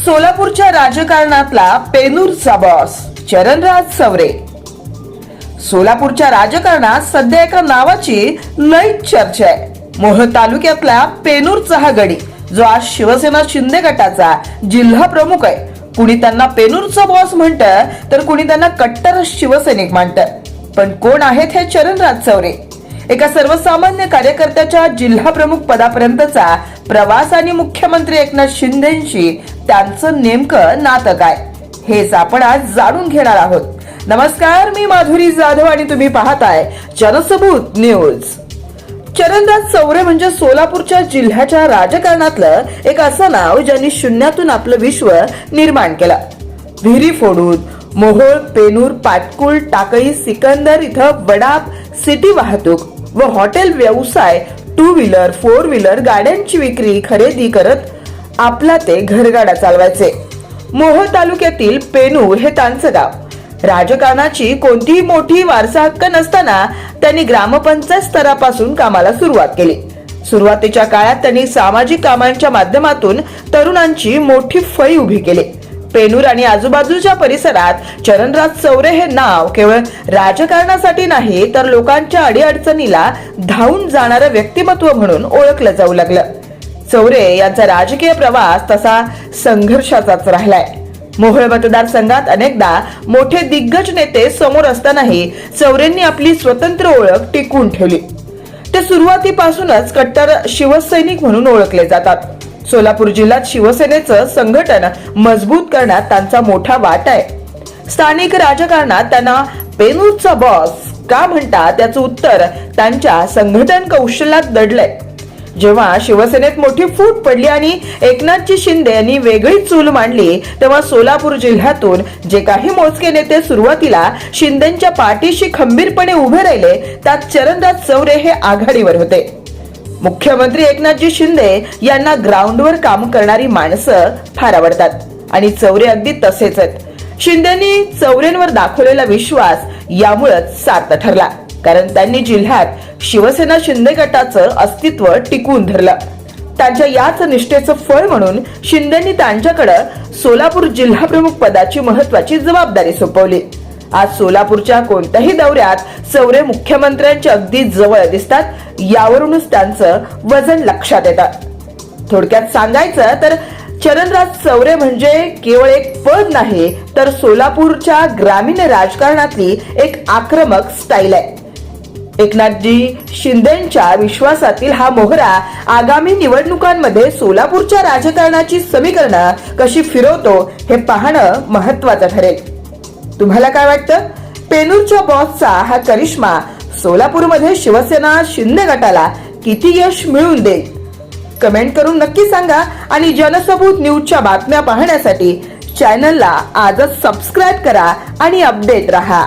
सोलापूरच्या राजकारणातला पेनूरचा बॉस चरणराज चौरे. सोलापूरच्या राजकारणात सध्या एका नावाची लईच चर्चा आहे. मोहोळ तालुक्यातला पेनूरचा हा गडी, जो आज शिवसेना शिंदे गटाचा जिल्हा प्रमुख आहे. कुणी त्यांना पेनूरचा बॉस म्हणतं, तर कुणी त्यांना कट्टर शिवसैनिक मानतं. पण कोण आहेत हे चरणराज चौरे? एका सर्वसामान्य कार्यकर्त्याच्या जिल्हा प्रमुख पदापर्यंतचा प्रवास आणि मुख्यमंत्री एकनाथ शिंदेंशी त्यांचं नेमकं नातं काय, हेच आपण आज जाणून घेणार आहोत. नमस्कार, मी माधुरी जाधव आणि तुम्ही पाहताय जनसबूत न्यूज. चरणराज चौरे म्हणजे सोलापूरच्या जिल्ह्याच्या राजकारणातलं एक असं नाव ज्यांनी शून्यातून आपलं विश्व निर्माण केलं. विहिरी फोडून मोहोळ, पेनूर, पाटकुळ, टाकळी, सिकंदर इथं वडाप, सिटी वाहतूक व हॉटेल व्यवसाय, 2 व्हीलर 4 व्हीलर गाड्यांची विक्री खरेदी करत आपला ते घरगाडा चालवायचे. मोहोळ तालुक्यातील पेनूर हे त्यांचं गाव. राजकारणाची कोणतीही मोठी वारसा हक्क नसताना त्यांनी ग्रामपंचायत स्तरापासून कामाला सुरुवात केली. सुरुवातीच्या काळात त्यांनी सामाजिक कामांच्या माध्यमातून तरुणांची मोठी फळी उभी केली. पेनूर आणि आजूबाजूच्या परिसरात चरणराज चौरे हे नाव केवळ राजकारणासाठी नाही, तर लोकांच्या अडीअडचणीला धावून जाणारं व्यक्तिमत्व म्हणून ओळखलं जाऊ लागलं. चौरे यांचा राजकीय प्रवास तसा संघर्षाचाच राहिलाय. मोहोळ मतदारसंघात अनेकदा मोठे दिग्गज नेते समोर असतानाही चौरेंनी आपली स्वतंत्र ओळख टिकवून ठेवली. ते सुरुवातीपासूनच कट्टर शिवसैनिक म्हणून ओळखले जातात. सोलापूर जिल्ह्यात शिवसेनेचं संघटन मजबूत करण्यात त्यांचा मोठा वाटा आहे. स्थानिक राजकारणात त्यांना पेनूरचा बॉस का म्हणतात, त्याचं उत्तर त्यांच्या संघटन कौशल्यात दडलंय. जेव्हा शिवसेनेत मोठी फूट पडली आणि एकनाथजी शिंदे यांनी वेगळी चूल मांडली, तेव्हा सोलापूर जिल्ह्यातून जे काही मोजके नेते सुरुवातीला शिंदेच्या पाठीशी खंबीरपणे उभे राहिले, त्यात चरणराज चौरे हे आघाडीवर होते. मुख्यमंत्री एकनाथजी शिंदे यांना ग्राउंडवर काम करणारी माणसं फार आवडतात आणि चौरे अगदी तसेच आहेत. शिंदेनी चौरेंवर दाखवलेला विश्वास यामुळेच सार्थ ठरला, कारण त्यांनी जिल्ह्यात शिवसेना शिंदे गटाचं अस्तित्व टिकवून धरलं. त्यांच्या याच निष्ठेचं फळ म्हणून शिंदेनी त्यांच्याकडे सोलापूर जिल्हा प्रमुख पदाची महत्वाची जबाबदारी सोपवली. आज सोलापूरच्या कोणत्याही दौऱ्यात चौरे मुख्यमंत्र्यांच्या अगदी जवळ दिसतात. यावरूनच त्यांचं वजन लक्षात येतं. थोडक्यात सांगायचं तर चरणराज चौरे म्हणजे केवळ एक पद नाही, तर सोलापूरच्या ग्रामीण राजकारणातली एक आक्रमक स्टाईल आहे. एकनाथजी शिंदेच्या विश्वासातील हा मोहरा आगामी निवडणुकांमध्ये सोलापूरच्या राजकारणाची समीकरणं कशी फिरवतो हे पाहणं महत्वाचं ठरेल. तुम्हाला काय वाटतं? पेनूरच्या बॉसचा हा करिश्मा सोलापूरमध्ये शिवसेना शिंदे गटाला किती यश मिळवून देईल? कमेंट करून नक्की सांगा. आणि जनसबूत न्यूजच्या बातम्या पाहण्यासाठी चॅनलला आजच सबस्क्राईब करा आणि अपडेट रहा.